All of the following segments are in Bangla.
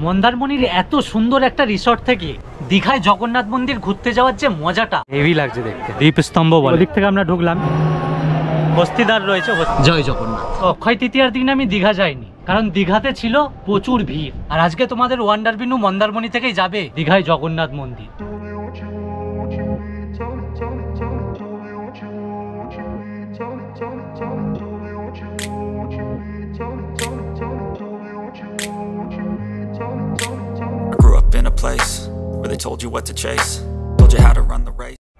মন্দারমণির এত সুন্দর একটা রিসর্ট থেকে দীঘায় জগন্নাথ মন্দির ঘুরতে যাওয়ার যে মজাটা হেভি লাগছে দেখতে। দ্বীপস্তম্ভ বলে ওদিক থেকে আমরা ঢুকলাম, বস্তিদার রয়েছে। জয় জগন্নাথ। অক্ষয় তৃতীয়ার দিন আমি দীঘা যাইনি, কারণ দীঘাতে ছিল প্রচুর ভিড়। আর আজকে তোমাদের ওয়ান্ডার বিনু মন্দারমণি থেকেই যাবে দীঘায় জগন্নাথ মন্দির।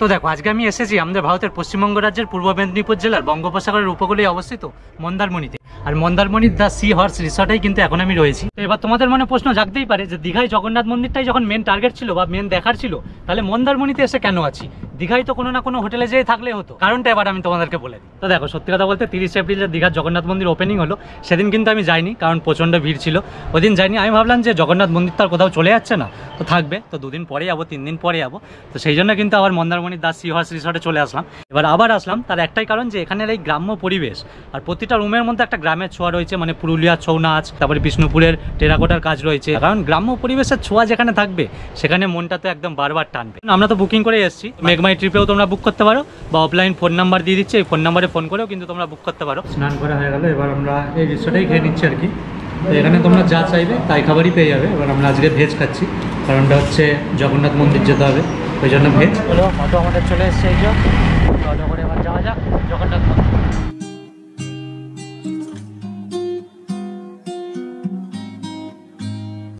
তো দেখো আজকে আমি এসেছি আমাদের ভারতের পশ্চিমবঙ্গ রাজ্যের পূর্ব মেদিনীপুর জেলার বঙ্গোপসাগরের উপকূলে অবস্থিত মন্দারমণিতে। আর মন্দারমণির দ্য সি হর্স রিসর্টেই কিন্তু এখন আমি রয়েছি। তো এবার তোমাদের মনে প্রশ্ন জাগতেই পারে যে দীঘায় জগন্নাথ মন্দিরটাই যখন মেন টার্গেট ছিল বা মেন দেখার ছিল, তাহলে মন্দারমণিতে এসে কেন আছি? দীঘায় তো কোনো না কোনো হোটেলে যেয়ে থাকলে হতো। কারণটা এবার আমি তোমাদেরকে বলে দিই। তো দেখো সত্যি কথা বলতে 30 এপ্রিল যে দীঘার জগন্নাথ মন্দির ওপেনিং হলো, সেদিন কিন্তু আমি যাইনি, কারণ প্রচণ্ড ভিড় ছিল। ওই দিন যাইনি, আমি ভাবলাম যে জগন্নাথ মন্দির তো আর কোথাও চলে যাচ্ছে না, তো থাকবে, তো 2 দিন পরে যাবো, 3 দিন পরে যাবো। তো সেই জন্য কিন্তু আবার মন্দারমণির দ্য সি হর্স রিসর্টে চলে আসলাম। এবার আবার আসলাম তার একটাই কারণ যে এখানের এই গ্রাম্য পরিবেশ, আর প্রতিটা রুমের মধ্যে একটা গ্রামের ছোঁয়া রয়েছে, মানে পুরুলিয়ার ছৌ নাচ, তারপরে বিষ্ণুপুরের টেরাকোটার কাজ রয়েছে। কারণ গ্রাম্য পরিবেশের ছোঁয়া যেখানে থাকবে সেখানে মনটা তো একদম বারবার টানবে। আমরা তো বুকিং করে এসেছি, মেঘমাই ট্রিপেও তোমরা বুক করতে পারো, বা অফলাইন ফোন নাম্বার দিয়ে দিচ্ছে, এই ফোন নাম্বারে ফোন করেও কিন্তু তোমরা বুক করতে পারো। স্নান করা হয়ে গেল, এবার আমরা এই রিসর্টেই খেয়ে নিচ্ছি আর কি। তো এখানে তোমরা যা চাইবে তাই খাবারই পেয়ে যাবে। এবার আমরা আজকে ভেজ খাচ্ছি, কারণটা হচ্ছে জগন্নাথ মন্দির যেতে হবে, ওই জন্য ভেজ। হলো অটো আমাদের চলে এসছে, এই যে অটো করে এবার যাওয়া যাক জগন্নাথ মন্দির।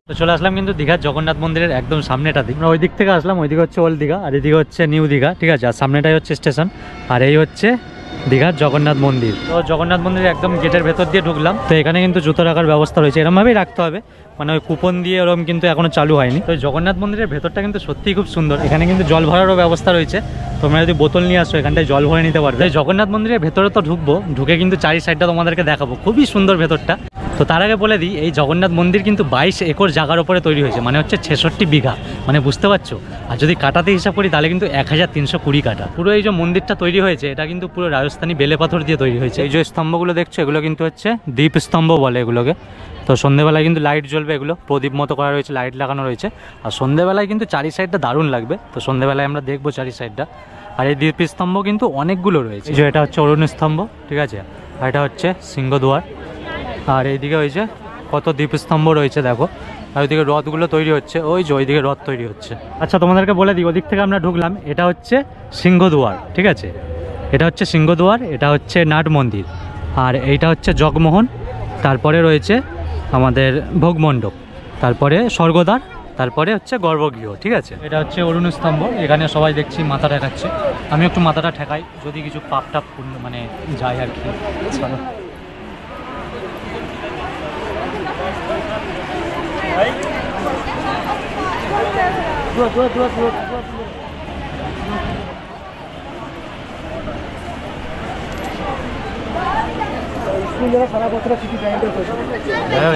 তো চলে আসলাম কিন্তু দীঘার জগন্নাথ মন্দিরের একদম সামনেটা দিক। আমরা ওই দিক থেকে আসলাম, ওইদিকে হচ্ছে ওল্ড দীঘা আর এদিকে হচ্ছে নিউ দীঘা, ঠিক আছে। আর সামনেটাই হচ্ছে স্টেশন, আর এই হচ্ছে দীঘার জগন্নাথ মন্দির। তো জগন্নাথ মন্দিরের একদম গেটের ভেতর দিয়ে ঢুকলাম। তো এখানে কিন্তু জুতো রাখার ব্যবস্থা রয়েছে, এরকমভাবেই রাখতে হবে, মানে ওই কুপন দিয়ে ওরকম কিন্তু এখনো চালু হয়নি। তো জগন্নাথ মন্দিরের ভেতরটা কিন্তু সত্যিই খুব সুন্দর। এখানে কিন্তু জল ভরারও ব্যবস্থা রয়েছে, তোমরা যদি বোতল নিয়ে আসো এখানটায় জল ভরে নিতে পারবে। জগন্নাথ মন্দিরের ভেতরে তো ঢুকবো, ঢুকে কিন্তু চারি সাইডটা তোমাদেরকে দেখাবো, খুবই সুন্দর ভেতরটা। তো তার আগে বলে দিই, এই জগন্নাথ মন্দির কিন্তু 22 একর জায়গার উপরে তৈরি হয়েছে, মানে হচ্ছে 66 বিঘা, মানে বুঝতে পারছো। আর যদি কাটাতে হিসাব করি তাহলে কিন্তু 1320 কাটা। পুরো এই যে মন্দিরটা তৈরি হয়েছে এটা কিন্তু পুরো রাজস্থানী বেলে পাথর দিয়ে তৈরি হয়েছে। এই যে স্তম্ভগুলো দেখছো এগুলো কিন্তু হচ্ছে দ্বীপ স্তম্ভ বলে এগুলোকে। তো সন্ধ্যেবেলায় কিন্তু লাইট জ্বলবে, এগুলো প্রদীপ মতো করা রয়েছে, লাইট লাগানো রয়েছে। আর সন্ধ্যেবেলায় কিন্তু চারি সাইডটা দারুণ লাগবে। তো সন্ধ্যেবেলায় আমরা দেখবো চারি সাইডটা। আর এই দ্বীপ স্তম্ভ কিন্তু অনেকগুলো রয়েছে, যে এটা হচ্ছে অরুণ স্তম্ভ, ঠিক আছে, আর এটা হচ্ছে সিংহদুয়ার। আর এইদিকে ওই যে কত দ্বীপস্তম্ভ রয়েছে দেখো, আর ওইদিকে রথগুলো তৈরি হচ্ছে, ওই যে ওইদিকে রথ তৈরি হচ্ছে। আচ্ছা তোমাদেরকে বলে দিই, ওদিক থেকে আমরা ঢুকলাম, এটা হচ্ছে সিংহদুয়ার, ঠিক আছে, এটা হচ্ছে সিংহদুয়ার, এটা হচ্ছে নাট মন্দির, আর এইটা হচ্ছে জগমোহন, তারপরে রয়েছে আমাদের ভোগমণ্ডপ, তারপরে স্বর্গদ্বার, তারপরে হচ্ছে গর্ভগৃহ, ঠিক আছে। এটা হচ্ছে অরুণ স্তম্ভ, এখানে সবাই দেখছি মাথা ঠেকাচ্ছে, আমি একটু মাথাটা ঠেকাই যদি কিছু পাপ টাপ মানে যায় আর কি।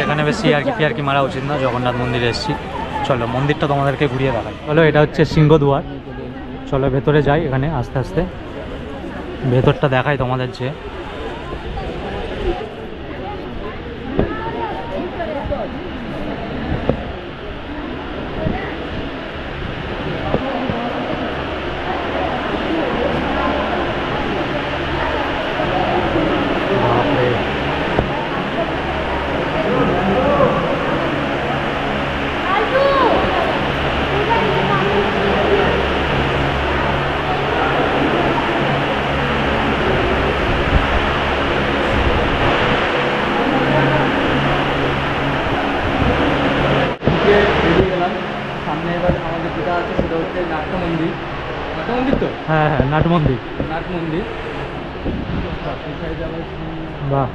এখানে বেশি আর কি মারা উচিত না, জগন্নাথ মন্দিরে এসেছি, চলো মন্দিরটা তোমাদেরকে ঘুরিয়ে দেখাই। চলো এটা হচ্ছে সিংহদুয়ার, চলো ভেতরে যাই, এখানে আস্তে আস্তে ভেতরটা দেখাই তোমাদের। যে সামনে এবার আমাদের যেটা আছে সেটা হচ্ছে নাট্য মন্দির। নাট্য মন্দির তো, হ্যাঁ হ্যাঁ নাট মন্দির, নাট মন্দির। বাহ,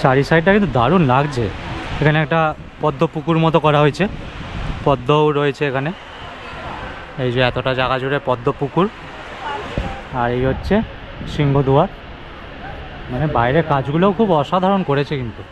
চারি সাইডটা কিন্তু দারুণ লাগছে। এখানে একটা পদ্ম পুকুর মতো করা হয়েছে, পদ্মও রয়েছে এখানে, এই যে এতটা জায়গা জুড়ে পদ্ম পুকুর। আর এই হচ্ছে সিংহদুয়ার, মানে বাইরে কাজগুলোও খুব অসাধারণ করেছে কিন্তু।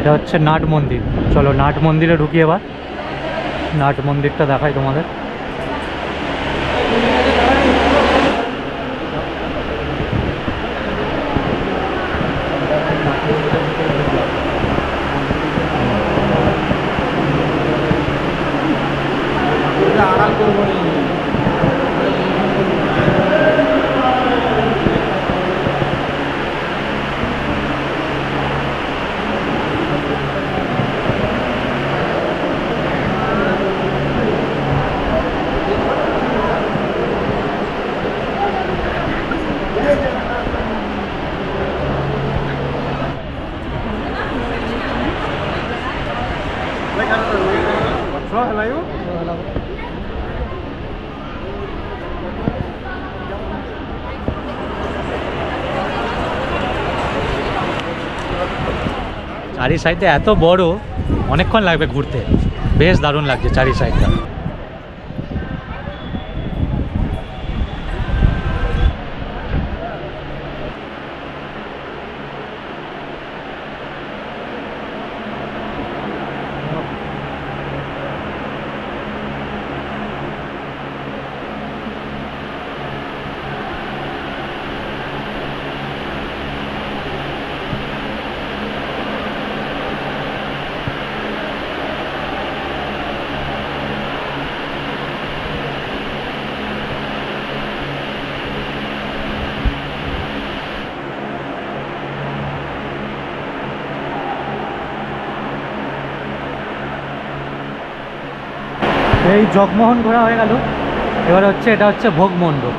এটা হচ্ছে নাট মন্দির। চলো নাট মন্দিরে ঢুকি এবার। নাট মন্দিরটা দেখাই তোমাদের। চারি সাইডে এত বড়, অনেকক্ষণ লাগবে ঘুরতে। বেশ দারুণ লাগছে চারি সাইডটা। এই জগমোহন ঘোরা হয়ে গেল, এবার হচ্ছে এটা হচ্ছে ভোগ মণ্ডপ।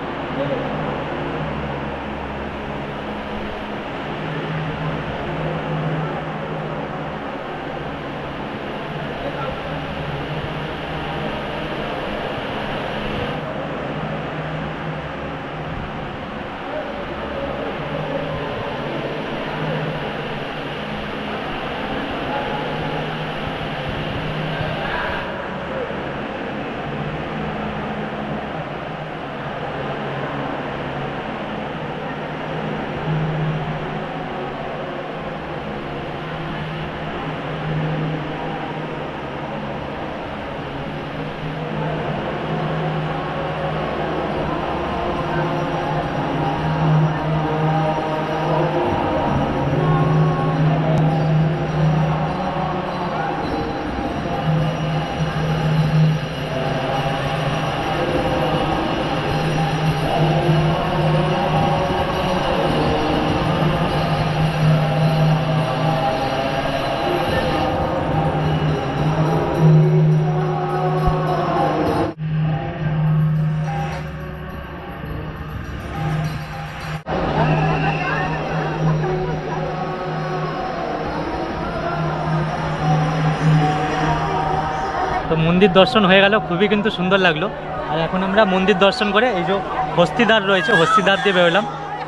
তো মন্দির দর্শন হয়ে গেল, খুবই কিন্তু সুন্দর লাগলো। আর এখন আমরা মন্দির দর্শন করে এই যে হস্তিদ্বার রয়েছে, হস্তিদ্বার দিয়ে বেরোলাম।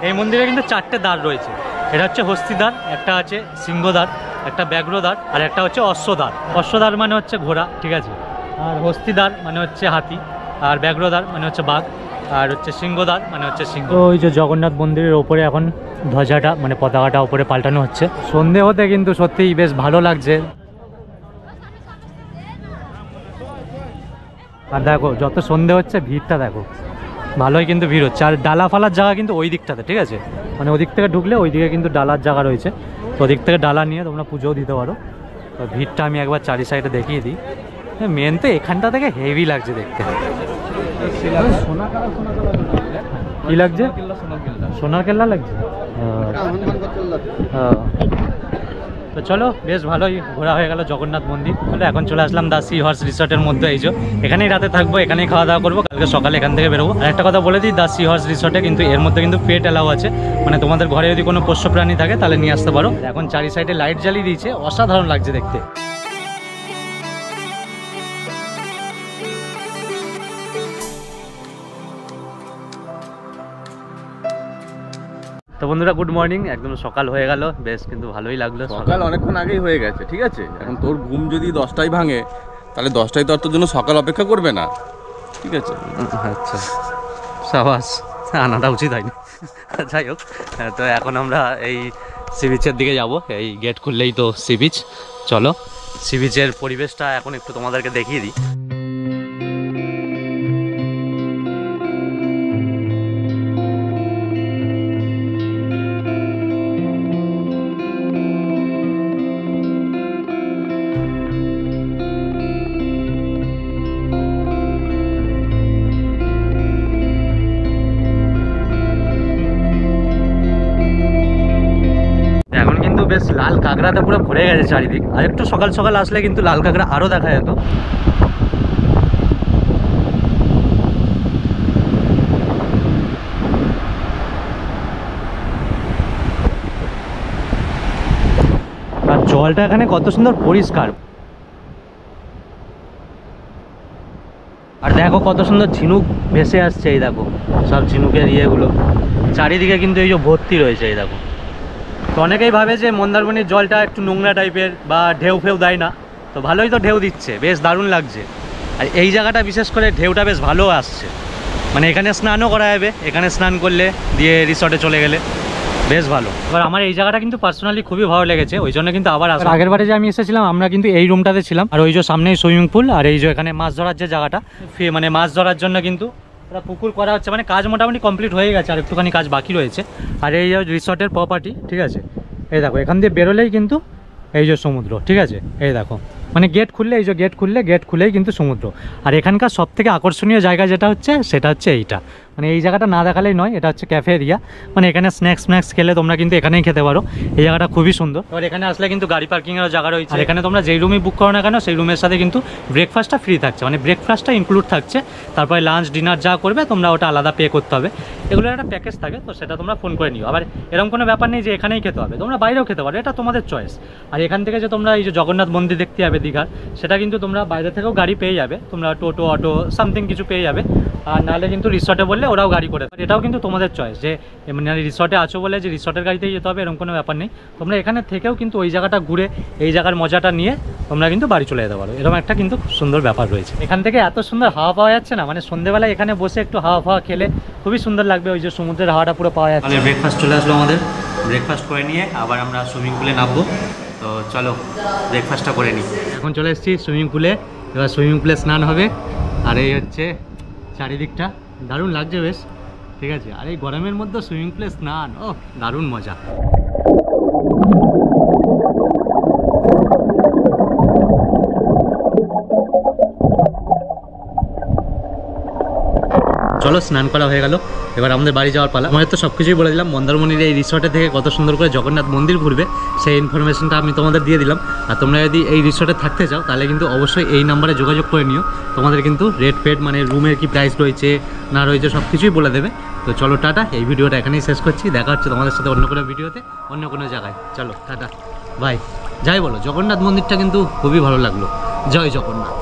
এই মন্দিরে কিন্তু 4টে দ্বার রয়েছে। এটা হচ্ছে হস্তিদ্বার, একটা আছে সিংহদ্বার, একটা ব্যাঘ্রদ্বার, আর একটা হচ্ছে অশ্বদ্বার। অশ্বদ্বার মানে হচ্ছে ঘোড়া, ঠিক আছে। আর হস্তিদ্বার মানে হচ্ছে হাতি, আর ব্যাঘ্রদ্বার মানে হচ্ছে বাঘ, আর হচ্ছে সিংহদ্বার মানে হচ্ছে সিংহ। তো ওই যে জগন্নাথ মন্দিরের ওপরে এখন ধ্বজাটা মানে পতাকাটা ওপরে পাল্টানো হচ্ছে। সন্ধে হতে কিন্তু সত্যিই বেশ ভালো লাগছে। আর দেখো যত সন্ধে হচ্ছে ভিড়টা দেখো, ভালোই কিন্তু ভিড় হচ্ছে। আর ডালা ফালার জায়গা কিন্তু ওই দিকটাতে, ঠিক আছে, মানে ওদিক থেকে ঢুকলে ওই দিকে কিন্তু ডালার জায়গা রয়েছে। তো ওদিক থেকে ডালা নিয়ে তোমরা পুজোও দিতে পারো। তো ভিড়টা আমি একবার চারি সাইডে দেখিয়ে দিই। মেন তো এখানটা থেকে হেভি লাগছে দেখতে। কি লাগছে? সোনার কেল্লা লাগছে। তো চলো বেশ ভালোই ঘোরা হয়ে গেল জগন্নাথ মন্দির। তাহলে এখন চলে আসলাম দা সি হর্স রিসর্টের মধ্যে। এই যে এখানেই রাতে থাকবো, এখানেই খাওয়া দাওয়া করবো, কালকে সকালে এখান থেকে বেরোবো। আর একটা কথা বলে দিই, দা সি হর্স রিসর্টে কিন্তু এর মধ্যে কিন্তু পেট অ্যালাউ আছে, মানে তোমাদের ঘরে যদি কোনো পোষ্য প্রাণী থাকে তাহলে নিয়ে আসতে পারো। এখন চারি সাইডে লাইট জ্বালিয়ে দিয়েছে, অসাধারণ লাগছে দেখতে। তো বন্ধুরা গুড মর্নিং, একদম সকাল হয়ে গেল, বেশ কিন্তু ভালোই লাগলো। সকাল অনেকক্ষণ আগেই হয়ে গেছে, ঠিক আছে। এখন তোর ঘুম যদি 10টায় ভাঙে তাহলে 10টায় তো আর তোর জন্য সকাল অপেক্ষা করবে না, ঠিক আছে। আচ্ছা সাবাস, আনাটা উচিত হয়নি। যাই হোক, তো এখন আমরা এই সি বিচের দিকে যাব, এই গেট খুললেই তো সি বিচ। চলো সি বিচের পরিবেশটা এখন একটু তোমাদেরকে দেখিয়ে দিই। এখন কিন্তু বেশ লাল কাঁকড়াতে পুরো ভরে গেছে চারিদিক, আর একটু সকাল সকাল আসলে কিন্তু লাল কাঁকড়া আরও দেখা যেত। আর জলটা এখানে কত সুন্দর পরিষ্কার, আর দেখো কত সুন্দর ঝিনুক ভেসে আসছে, এই দেখো সব ঝিনুকের ইয়েগুলো চারিদিকে কিন্তু এই যে ভর্তি রয়েছে, এই দেখো। তো অনেকেই ভাবে যে মন্দারমণির জলটা একটু নোংরা টাইপের বা ঢেউ ফেউ দেয় না, তো ভালোই তো ঢেউ দিচ্ছে, বেশ দারুণ লাগছে। আর এই জায়গাটা বিশেষ করে ঢেউটা বেশ ভালো আসছে, মানে এখানে স্নানও করা যাবে, এখানে স্নান করলে দিয়ে রিসর্টে চলে গেলে বেশ ভালো। এবার আমার এই জায়গাটা কিন্তু পার্সোনালি খুবই ভালো লেগেছে, ওই জন্য কিন্তু আবার আসা। আগের বারে যে আমি এসেছিলাম আমরা কিন্তু এই রুমটাতে ছিলাম, আর ওই যে সামনেই সুইমিং পুল, আর এই যে এখানে মাছ ধরার যে জায়গাটা, মানে মাছ ধরার জন্য কিন্তু পুকুর করা হচ্ছে, মানে কাজ মোটামুটি কমপ্লিট হয়ে গেছে, আর একটুখানি কাজ বাকি রয়েছে। আর এই যে রিসর্টের প্রপার্টি, ঠিক আছে, এই দেখো এখান দিয়ে বেরোলেই কিন্তু এই যে সমুদ্র, ঠিক আছে, এই দেখো মানে গেট খুললে, এই যে গেট খুললেই কিন্তু সমুদ্র। আর এখানকার সব থেকে আকর্ষণীয় জায়গা যেটা হচ্ছে সেটা হচ্ছে এইটা, মানে এই জায়গাটা না দেখালেই নয়, এটা হচ্ছে ক্যাফে এরিয়া, মানে এখানে স্ন্যাক্স খেলে তোমরা কিন্তু এখানেই খেতে পারো। এই জায়গাটা খুবই সুন্দর। এবার এখানে আসলে কিন্তু গাড়ি পার্কিংয়েরও জায়গা রয়েছে, আর এখানে তোমরা যেই রুমই বুক করো না কেন সেই রুমের সাথে কিন্তু ব্রেকফাস্টটা ফ্রি থাকছে, মানে ব্রেকফাস্টটা ইনক্লুড থাকছে, তারপরে লাঞ্চ ডিনার যা করবে তোমরা ওটা আলাদা পে করতে হবে। এগুলোর একটা প্যাকেজ থাকে, তো সেটা তোমরা ফোন করে নিও। আবার এরকম কোনো ব্যাপার নেই যে এখানেই খেতে হবে, তোমরা বাইরেও খেতে পারো, এটা তোমাদের চয়েস। আর এখান থেকে যে তোমরা এই যে জগন্নাথ মন্দির দেখতে যাবে দীঘার, সেটা কিন্তু তোমরা বাইরে থেকেও গাড়ি পেয়ে যাবে, তোমরা টোটো অটো সামথিং কিছু পেয়ে যাবে। আর নাহলে কিন্তু রিসর্টে বললে ওরাও গাড়ি করে, এটাও কিন্তু তোমাদের চয়েস, যে মানে রিসর্টে আছো বলে যে রিসর্টের গাড়িতেই যেতে হবে এরকম কোনো ব্যাপার নেই। তোমরা এখানে থেকেও কিন্তু ওই জায়গাটা ঘুরে এই জায়গার মজাটা নিয়ে তোমরা কিন্তু বাড়ি চলে যেতে পারো, এরকম একটা কিন্তু সুন্দর ব্যাপার রয়েছে। এখান থেকে এত সুন্দর হাওয়া পাওয়া যাচ্ছে না, মানে সন্ধ্যেবেলায় এখানে বসে একটু হাওয়া খেলে খুবই সুন্দর লাগবে, ওই যে সমুদ্রের হাওয়াটা পুরো পাওয়া যাচ্ছে। ব্রেকফাস্ট চলে আসলো আমাদের, ব্রেকফাস্ট করে নিয়ে আবার আমরা সুইমিং পুলে নামবো, তো চলো ব্রেকফাস্টটা করে নিই। এখন চলে এসেছি সুইমিং পুলে, এবার সুইমিং পুলে স্নান হবে। আর এই হচ্ছে চারিদিকটা, দারুণ লাগছে বেশ, ঠিক আছে। আর এই গরমের মধ্যে সুইমিং পুলে স্নান, ও দারুণ মজা। চলো স্নান করা হয়ে গেল, এবার আমাদের বাড়ি যাওয়ার পালা। আমাদের তো সব কিছুই বলে দিলাম, মন্দারমণির এই রিসর্টে থেকে কত সুন্দর করে জগন্নাথ মন্দির ঘুরবে সেই ইনফরমেশনটা আমি তোমাদের দিয়ে দিলাম। আর তোমরা যদি এই রিসর্টে থাকতে চাও তাহলে কিন্তু অবশ্যই এই নাম্বারে যোগাযোগ করে নিও, তোমাদের কিন্তু রেট পেড মানে রুমের কি প্রাইস রয়েছে না রয়েছে সব কিছুই বলে দেবে। তো চলো টাটা, এই ভিডিওটা এখানেই শেষ করছি, দেখা হচ্ছে তোমাদের সাথে অন্য কোনো ভিডিওতে অন্য কোনো জায়গায়। চলো টাটা বাই। যাই বলো, জগন্নাথ মন্দিরটা কিন্তু খুবই ভালো লাগলো। জয় জগন্নাথ।